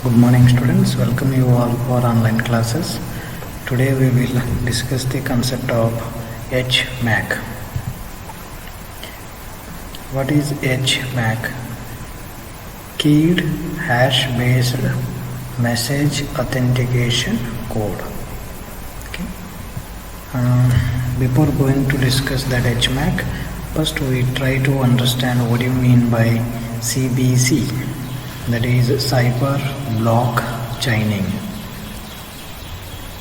Good morning students, welcome you all for online classes. Today we will discuss the concept of HMAC. What is HMAC? Keyed Hash Based Message Authentication Code. Okay. Before going to discuss that HMAC, first we try to understand what do you mean by CBC, that is cipher block chaining.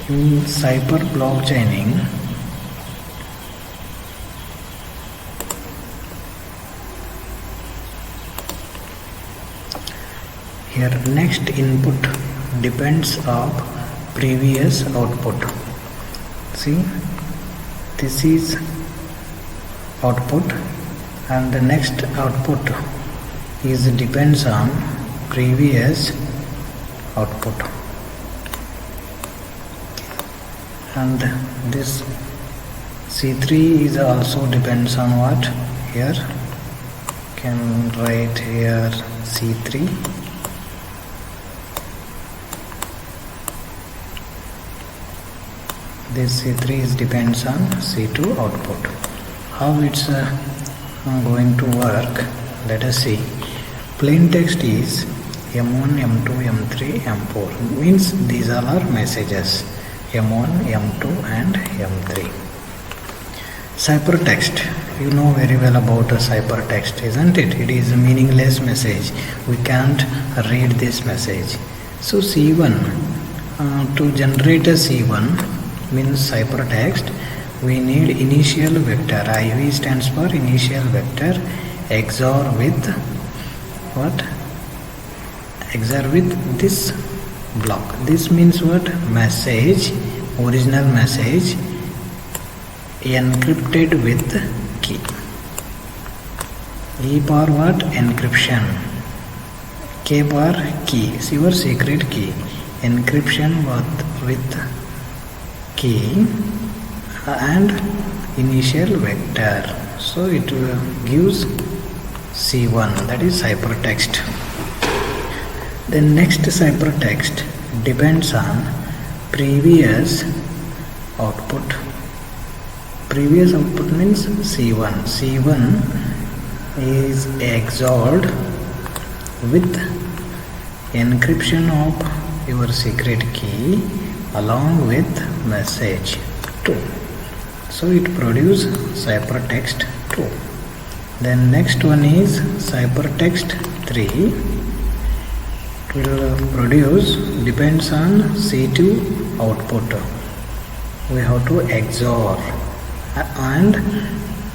In cipher block chaining, here next input depends on previous output. See, this is output and the next output is depends on previous output, and this C3 is also depends on what? Here can write here C3, this C3 is depends on C2 output. How it's going to work, let us see. Plain text is M1, M2, M3, M4, means these all are messages, M1, M2 and M3. Ciphertext, you know very well about a ciphertext, isn't it? It is a meaningless message, we can't read this message. So C1, to generate a C1 means ciphertext, we need initial vector. IV stands for initial vector XOR with what? XOR with this block. This means what? Message, original message encrypted with key. E bar what? Encryption. K bar key, your secret key. Encryption with key and initial vector. So it gives C1, that is ciphertext. The next ciphertext depends on previous output. Previous output means C1. C1 is XORed with encryption of your secret key along with message 2. So it produces ciphertext 2. Then next one is ciphertext 3. It will produce depends on C2 output. We have to XOR and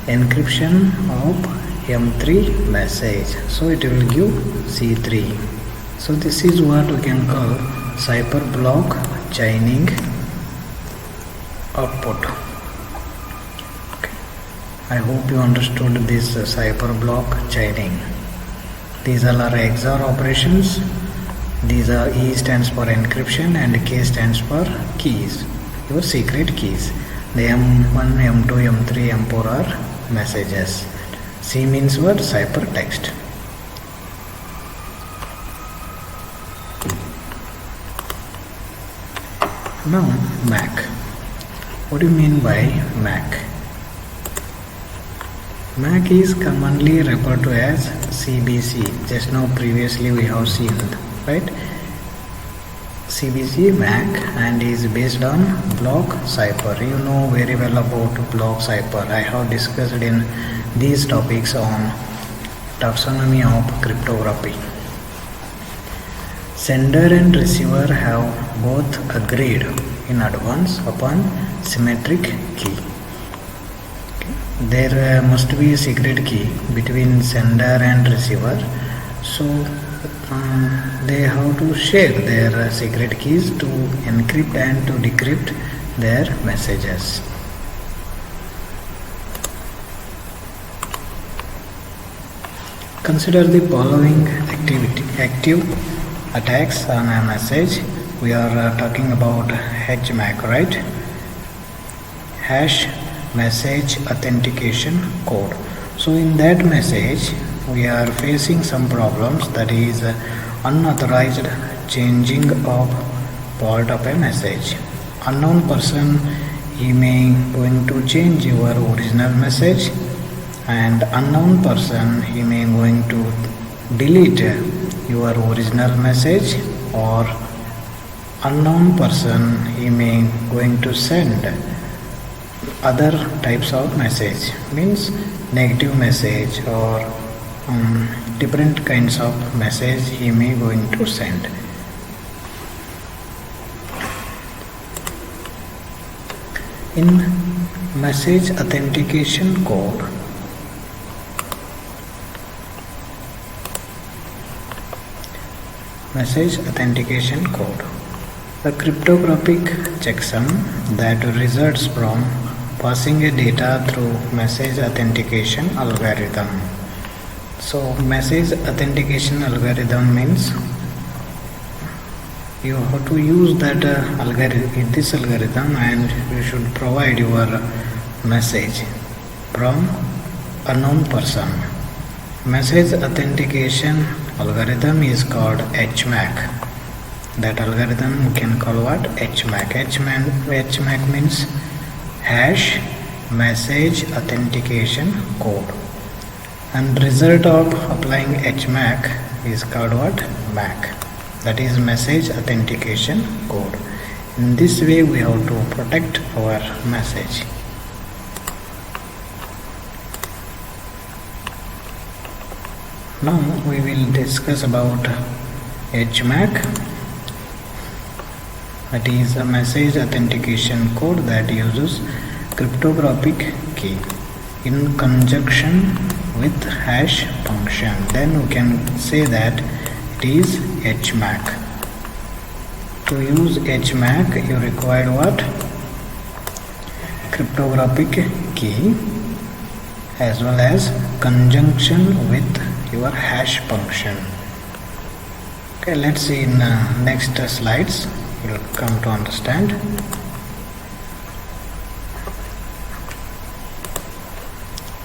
encryption of M3 message. So it will give C3. So this is what we can call cipher block chaining output. I hope you understood this cipher block chaining. These all are XOR operations. These are E stands for encryption and K stands for keys, your secret keys. The M1, M2, M3, M4 are messages. C means what? Ciphertext. Now MAC. What do you mean by MAC? MAC is commonly referred to as CBC. Just now previously we have seen, right? CBC MAC and is based on block cipher. You know very well about block cipher. I have discussed in these topics on taxonomy of cryptography. Sender and receiver have both agreed in advance upon symmetric key. There must be a secret key between sender and receiver, so they have to share their secret keys to encrypt and to decrypt their messages. Consider the following active attacks on a message. We are talking about HMAC, right? Hash message authentication code. So in that message we are facing some problems, that is unauthorized changing of part of a message. Unknown person, he may going to change your original message, and unknown person, he may going to delete your original message, or unknown person, he may going to send other types of message, means negative message or different kinds of message he may going to send. In message authentication code, the cryptographic checksum that results from passing a data through message authentication algorithm. So message authentication algorithm means you have to use that this algorithm, and you should provide your message from unknown person. Message authentication algorithm is called HMAC. That algorithm we can call what? HMAC. HMAC means hash message authentication code, and result of applying HMAC is called what? MAC. That is message authentication code. In this way we have to protect our message. Now we will discuss about HMAC. That is a message authentication code that uses cryptographic key in conjunction with hash function. Then we can say that it is HMAC. To use HMAC, you require what? Cryptographic key as well as conjunction with your hash function. Okay, let's see in next slides. You'll come to understand.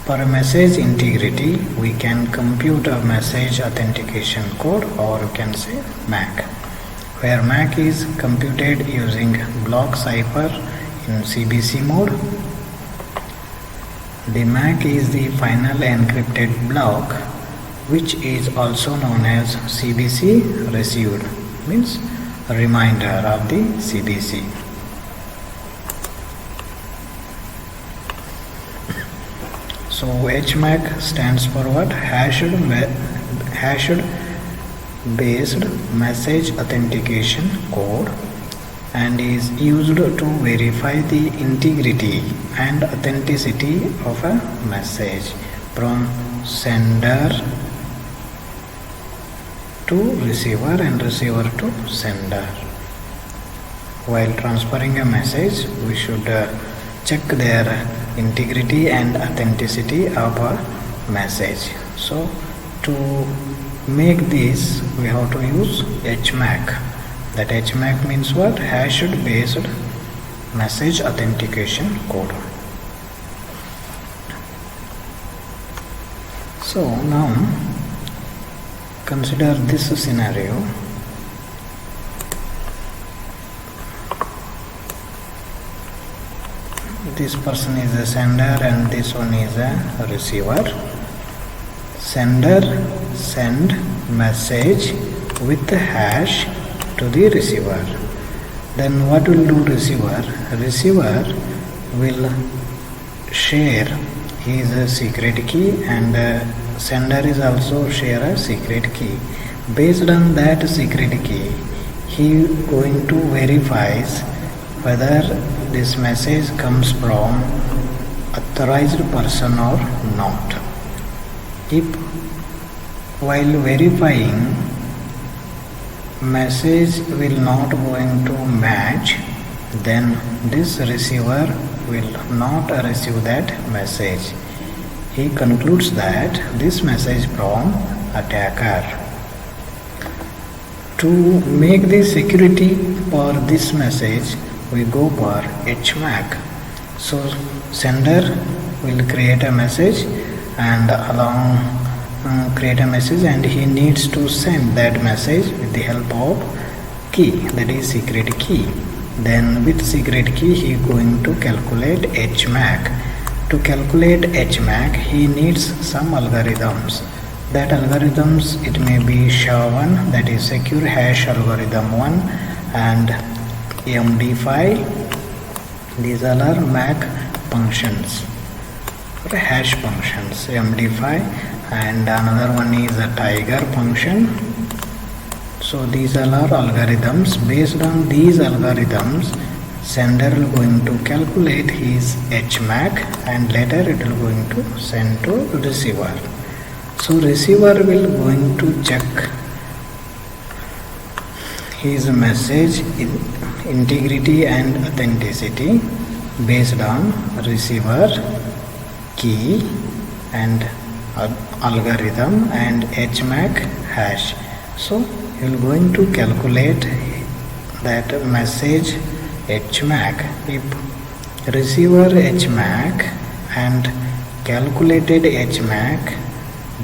For message integrity, we can compute a message authentication code, or you can say MAC, where MAC is computed using block cipher in CBC mode. The MAC is the final encrypted block, which is also known as CBC received, means reminder of the CBC. So HMAC stands for what? Hashed based message authentication code, and is used to verify the integrity and authenticity of a message from sender to receiver and receiver to sender. While transferring a message, we should check their integrity and authenticity of a message. So to make this, we have to use HMAC. That HMAC means what? Hashed based message authentication code. So now consider this scenario. This person is a sender and this one is a receiver. Sender send message with the hash to the receiver. Then what will do receiver? Receiver will share his secret key, and sender is also share a secret key. Based on that secret key, he going to verifies whether this message comes from authorized person or not. If while verifying message will not going to match, then this receiver will not receive that message. He concludes that this message from attacker. To make the security for this message, we go for HMAC. So sender will create a message and create a message, and he needs to send that message with the help of key, that is secret key. Then with secret key he going to calculate HMAC. To calculate HMAC he needs some algorithms. That algorithms, it may be SHA-1, that is secure hash algorithm 1, and MD5. These all are MAC functions, hash functions, MD5, and another one is a tiger function. So these all are algorithms. Based on these algorithms, sender will going to calculate his HMAC and later it will going to send to receiver. So receiver will going to check his message integrity and authenticity based on receiver key and algorithm and HMAC hash. So you will going to calculate that message HMAC. If receiver HMAC and calculated HMAC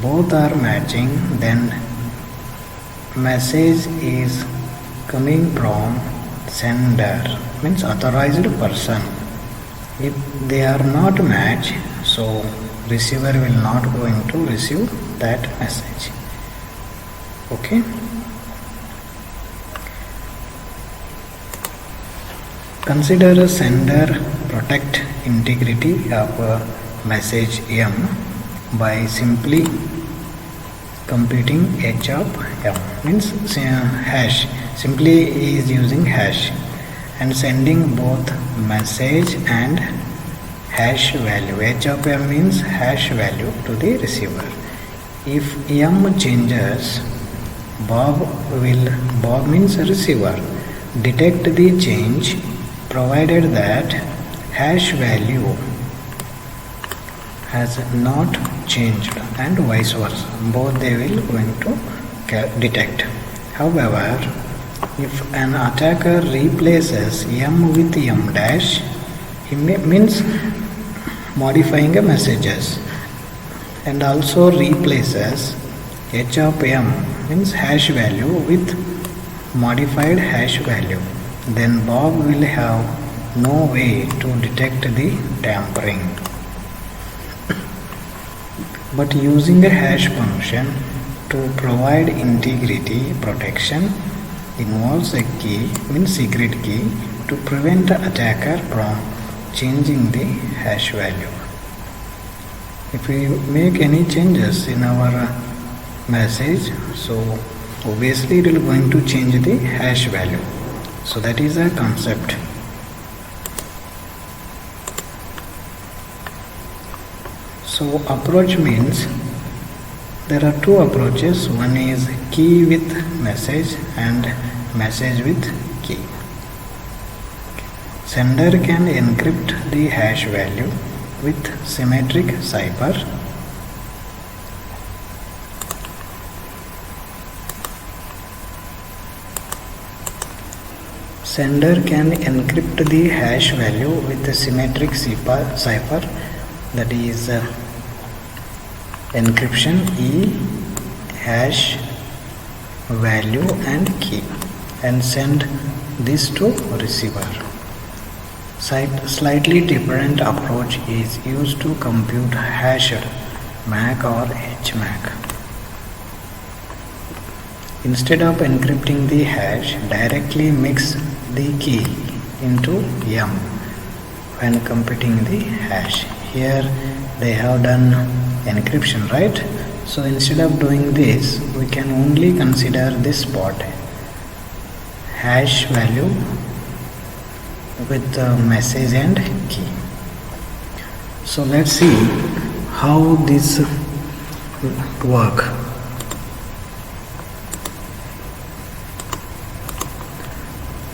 both are matching, then message is coming from sender, means authorized person. If they are not matched, so receiver will not going to receive that message. Okay. Consider a sender protect integrity of a message M by simply computing h of M, means hash. Simply he is using hash and sending both message and hash value. H of M means hash value to the receiver. If M changes, Bob means receiver, detect the change provided that hash value has not changed, and vice versa. Both they will going to detect. However, if an attacker replaces M with M dash, he means modifying a messages, and also replaces H of M means hash value with modified hash value, then Bob will have no way to detect the tampering. But using a hash function to provide integrity protection involves a key, means secret key, to prevent the attacker from changing the hash value. If we make any changes in our message, so obviously it will going to change the hash value. So that is a concept. So approach means there are two approaches. One is key with message and message with key. Sender can encrypt the hash value with symmetric cipher. Sender can encrypt the hash value with a symmetric cipher, that is encryption E, hash, value and key, and send this to receiver. Slightly different approach is used to compute hashed MAC or HMAC. Instead of encrypting the hash, directly mix the key into M when computing the hash. Here they have done encryption, right? So instead of doing this, we can only consider this part, hash value with message and key. So let's see how this work.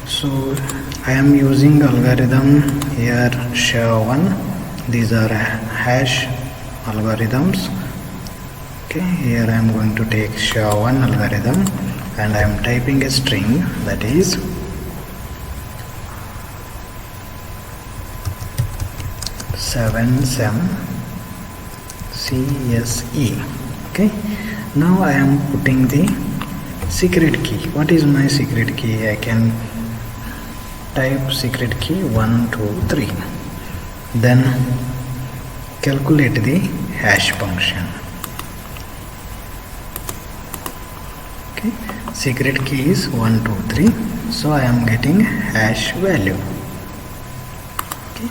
So I am using algorithm here, SHA-1. These are hash algorithms. Okay, here I am going to take SHA-1 algorithm and I am typing a string, that is CSE. Okay, now I am putting the secret key. What is my secret key? I can type secret key 1 2 3, then calculate the hash function. Okay, secret key is 1 2 3, so I am getting hash value. Okay,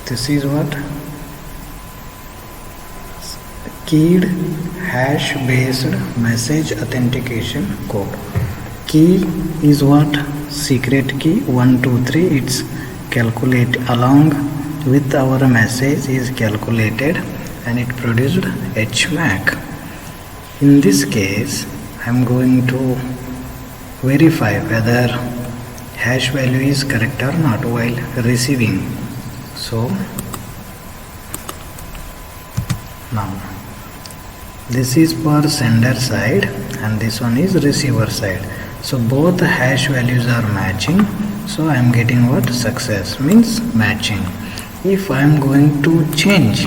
this is what keyed hash based message authentication code. Key is what? Secret key 1 2 3. It's calculate along with our message is calculated and it produced HMAC. In this case I am going to verify whether hash value is correct or not while receiving. So now this is for sender side and this one is receiver side. So both hash values are matching. So I am getting what? Success means matching. If I am going to change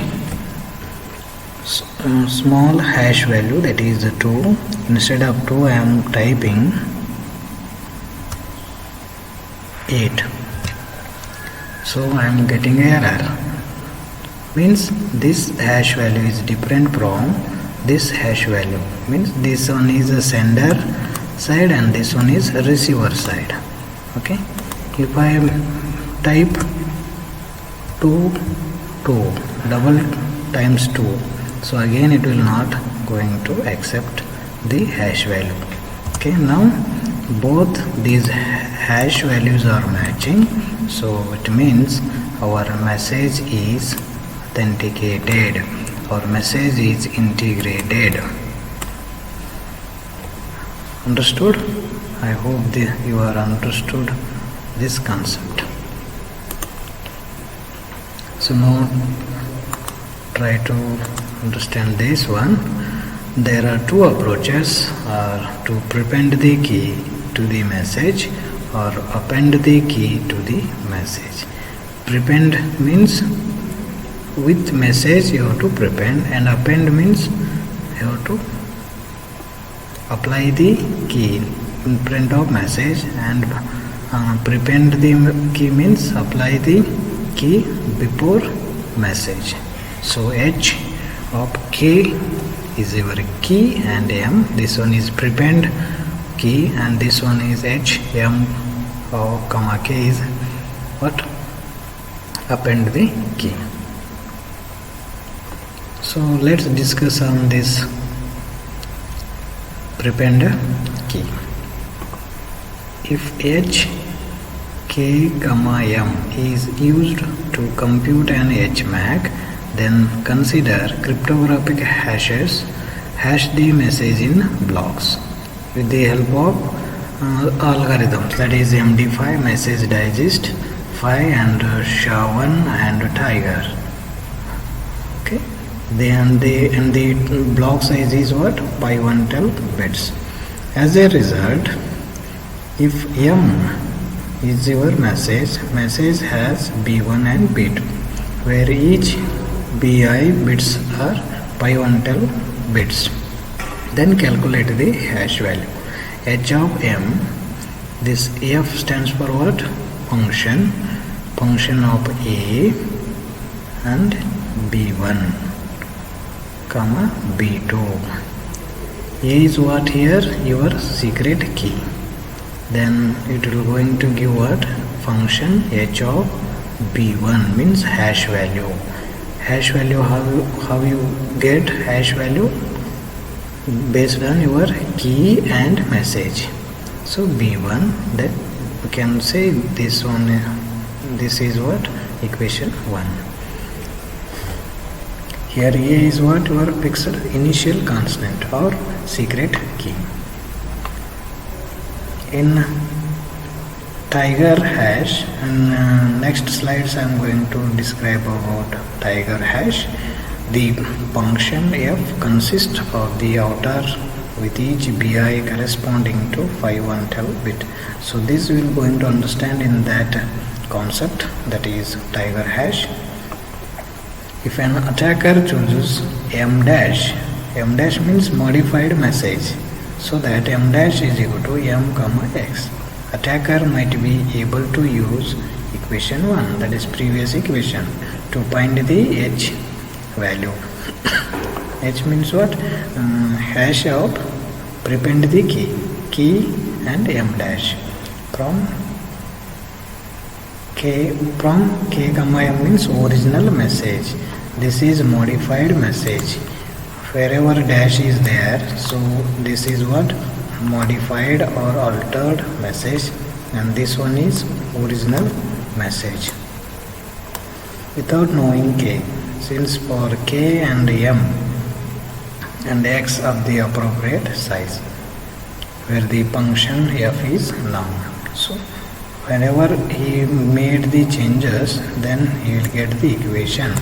small hash value, that is 2, instead of 2 I am typing 8. So I am getting error. Means this hash value is different from this hash value. Means this one is a sender side and this one is a receiver side. Okay, if I type 2 2 double times 2, so again it will not going to accept the hash value. Okay, now both these hash values are matching, so it means our message is authenticated, our message is integrated. Understood? I hope you are understood this concept. So now try to understand this one. There are two approaches, to prepend the key to the message or append the key to the message. Prepend means with message you have to prepend, and append means you have to apply the key in front of message, and prepend the key means apply the key before message. So H of K is your key and M, this one is prepend key, and this one is H, M, comma K is what? Append the key. So let's discuss on this prepend key. If H, K, comma M is used to compute an HMAC, then consider cryptographic hashes hash the message in blocks with the help of algorithms, that is MD5, message digest 5 and SHA-1 and Tiger. Okay, then the block size is what? Pi 112 bits. As a result, if M is your message has B1 and B2, where each BI bits are Pi 112 bits. Then calculate the hash value. H of M, this F stands for what? Function of A and B1 comma B2. A is what here? Your secret key. Then it will going to give what? Function H of B1 means hash value. Hash value, how you get hash value? Based on your key and message. So B1, that you can say this one, this is what? Equation 1. Here A is what? Your fixed initial constant or secret key. In Tiger hash, and next slides I am going to describe about Tiger hash. The function F consists of the outer with each BI corresponding to 512 bit. So this we will going to understand in that concept, that is Tiger hash. If an attacker chooses M dash, M dash means modified message, so that M dash is equal to M comma X. Attacker might be able to use equation 1, that is previous equation, to find the H value. H means what? Hash of prepend the key and M dash from K comma M means original message. This is modified message. Wherever dash is there, so this is what? Modified or altered message, and this one is original message. Without knowing K, since for K and M and X of the appropriate size, where the function F is noun. So whenever he made the changes, then he will get the equation.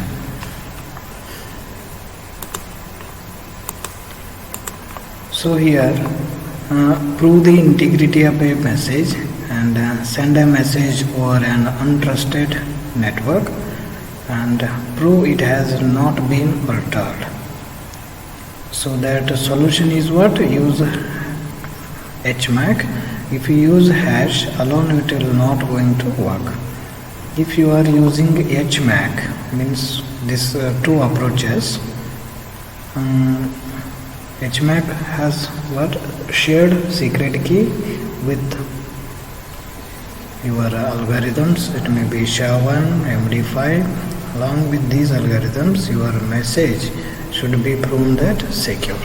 So here prove the integrity of a message and send a message over an untrusted network and prove it has not been altered. So that solution is what? Use HMAC. If you use hash alone, it will not going to work. If you are using HMAC, means this two approaches, HMAC has what? Shared secret key with your algorithms. It may be SHA-1, MD5. Along with these algorithms, your message should be proven that secure.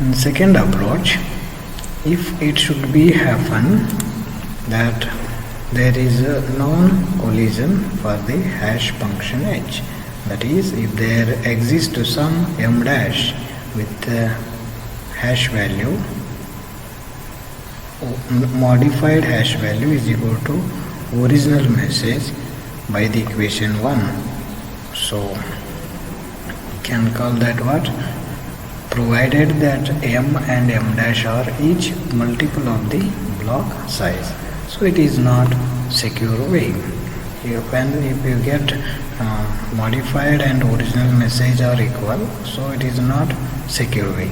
In second approach, if it should be happen that there is a known collision for the hash function H, that is, if there exists some M dash with the hash value, modified hash value is equal to original message by the equation 1. So we can call that what? Provided that M and M dash are each multiple of the block size. So it is not secure way. If you get modified and original message are equal, so it is not secure way.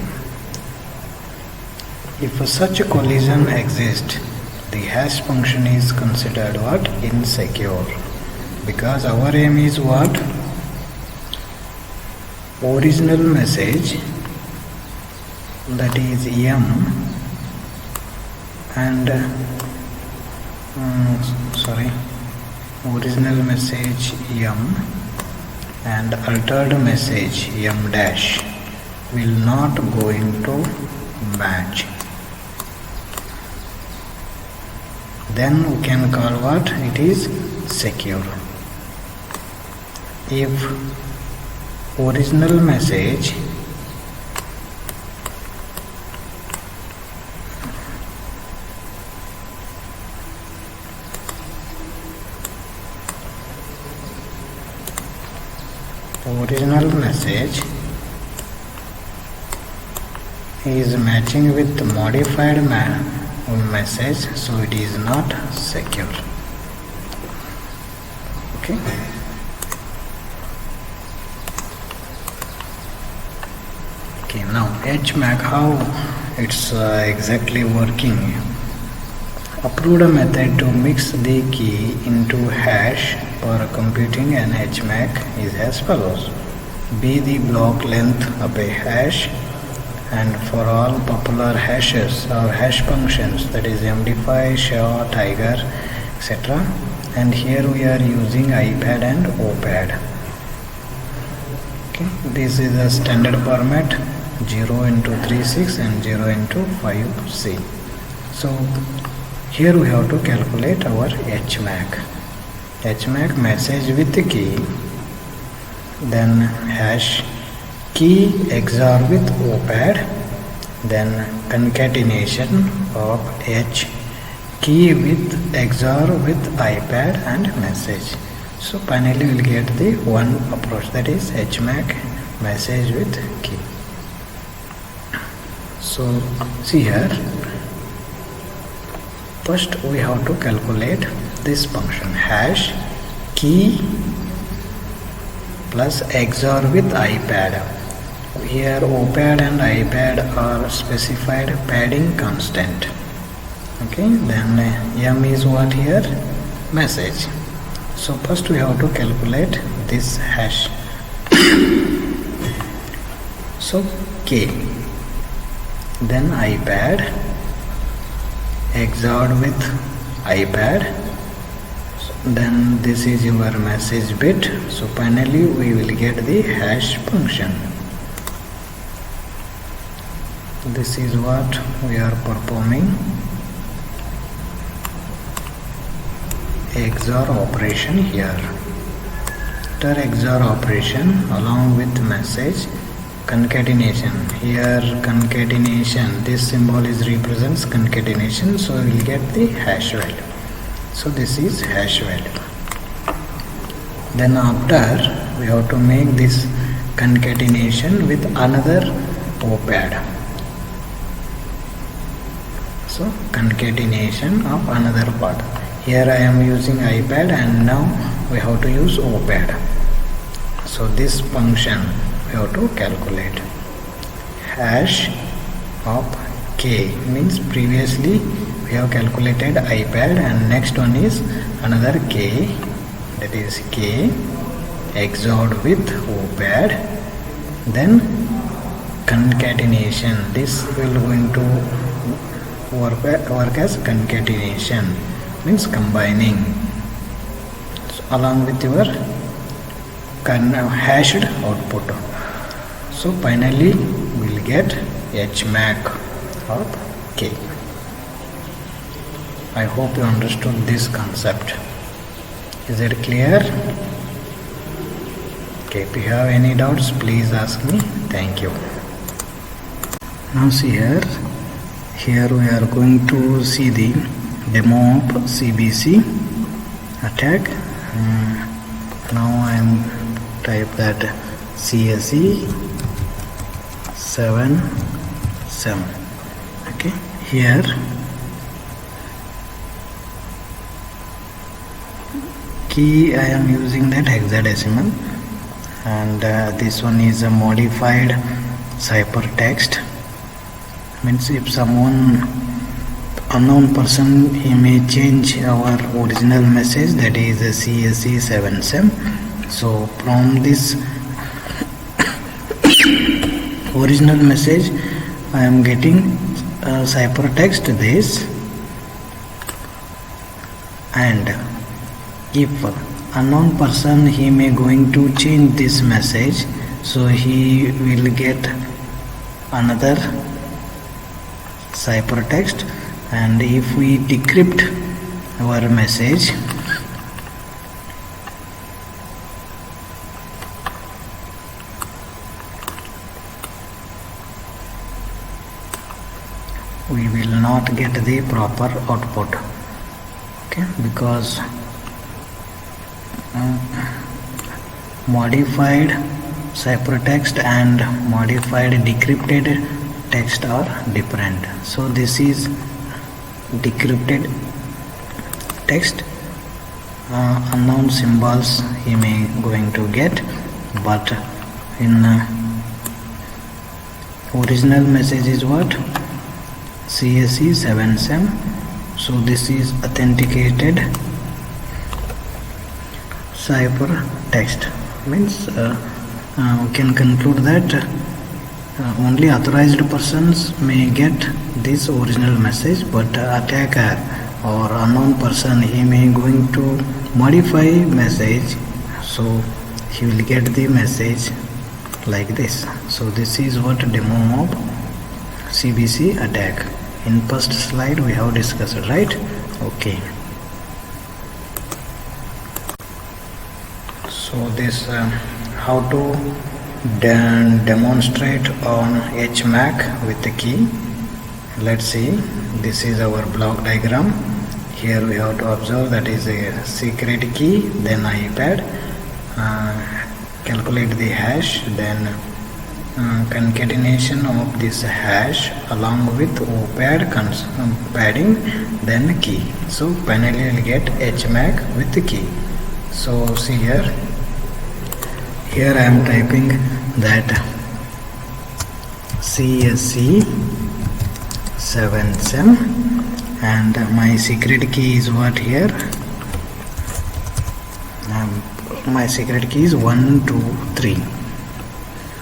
If such a collision exists, the hash function is considered what? Insecure. Because our aim is what? Original message, that is M, and original message M and altered message M dash will not going to match. Then we can call what? It is secure. If original message is matching with modified message, so it is not secure. Okay. Okay, now HMAC, how it's exactly working. Approved a method to mix the key into hash for computing an HMAC is as follows. Be the block length of a hash, and for all popular hashes or hash functions, that is MD5, SHA, Tiger, etc. And here we are using IPAD and OPAD. Okay, this is a standard format 0x36 and 0x5C. So here we have to calculate our HMAC. HMAC message with the key, then hash key XOR with OPAD, then concatenation of H key with XOR with IPAD and message. So finally we will get the one approach, that is HMAC message with key. So see here, first we have to calculate this function hash key plus XOR with IPAD. here OPAD and IPAD are specified padding constant. Okay, then M is what here? Message. So first we have to calculate this hash. So K, then IPAD XORed with IPAD, then this is your message bit. So finally we will get the hash function. This is what we are performing, XOR operation here. After XOR operation along with message, concatenation. Here concatenation, this symbol is represents concatenation, so we will get the hash value. So this is hash value. Then after we have to make this concatenation with another OPAD. So concatenation of another part. Here I am using IPAD and now we have to use OPAD. So this function we have to calculate. Hash of K means previously we have calculated IPAD and next one is another K, that is K XORed with OPAD, then concatenation. This will going to work as concatenation, means combining, so along with your hashed output. So finally we will get HMAC of K. I hope you understood this concept. Is it clear? Okay, if you have any doubts, please ask me. Thank you. Now see here. Here we are going to see the demo of CBC attack. Now I am type that CSE 77. Okay, here key I am using that hexadecimal, and this one is a modified ciphertext. Means if someone unknown person, he may change our original message, that is a CSE 77. So from this original message I am getting ciphertext this, and if unknown person, he may going to change this message, so he will get another ciphertext. And if we decrypt our message, we will not get the proper output. Okay, because modified ciphertext and modified decrypted text are different. So this is decrypted text, unknown symbols he may going to get, but in original message is what? CSE 77. So this is authenticated cipher text. Means we can conclude that only authorized persons may get this original message, but attacker or unknown person, he may going to modify message, so he will get the message like this. So this is what demo of CBC attack. In first slide we have discussed, right? Okay. So this how to demonstrate on HMAC with the key. Let's see. This is our block diagram. Here we have to observe that is a secret key, then IPAD, calculate the hash, then concatenation of this hash along with OPAD padding, then key. So finally we'll get HMAC with the key. So see here I am typing that CSC 7SEM, and my secret key is what here? My secret key is 123.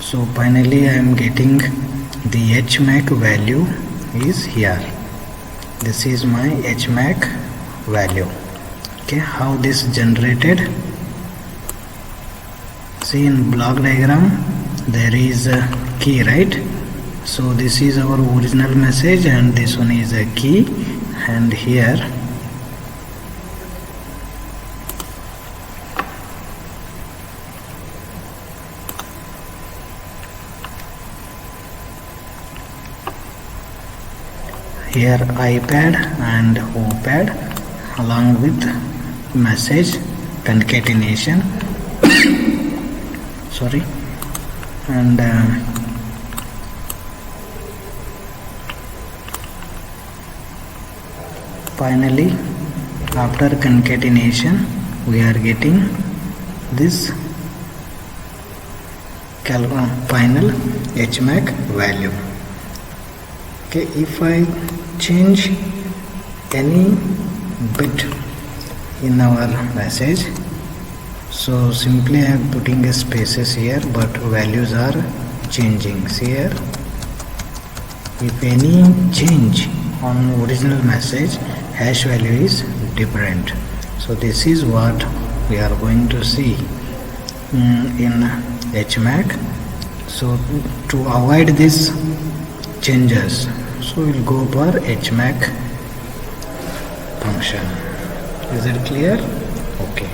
So finally I am getting the HMAC value is here. This is my HMAC value. Okay, how this generated? See, in block diagram there is a key, right? So this is our original message and this one is a key, and here iPad and OPAD along with message concatenation sorry, and finally after concatenation we are getting this final HMAC value. Okay, if I change any bit in our message, so simply I am putting a spaces here, but values are changing. See here, if any change on original message, hash value is different. So this is what we are going to see in HMAC. So to avoid this changes, so we'll go for HMAC function. Is it clear? Okay.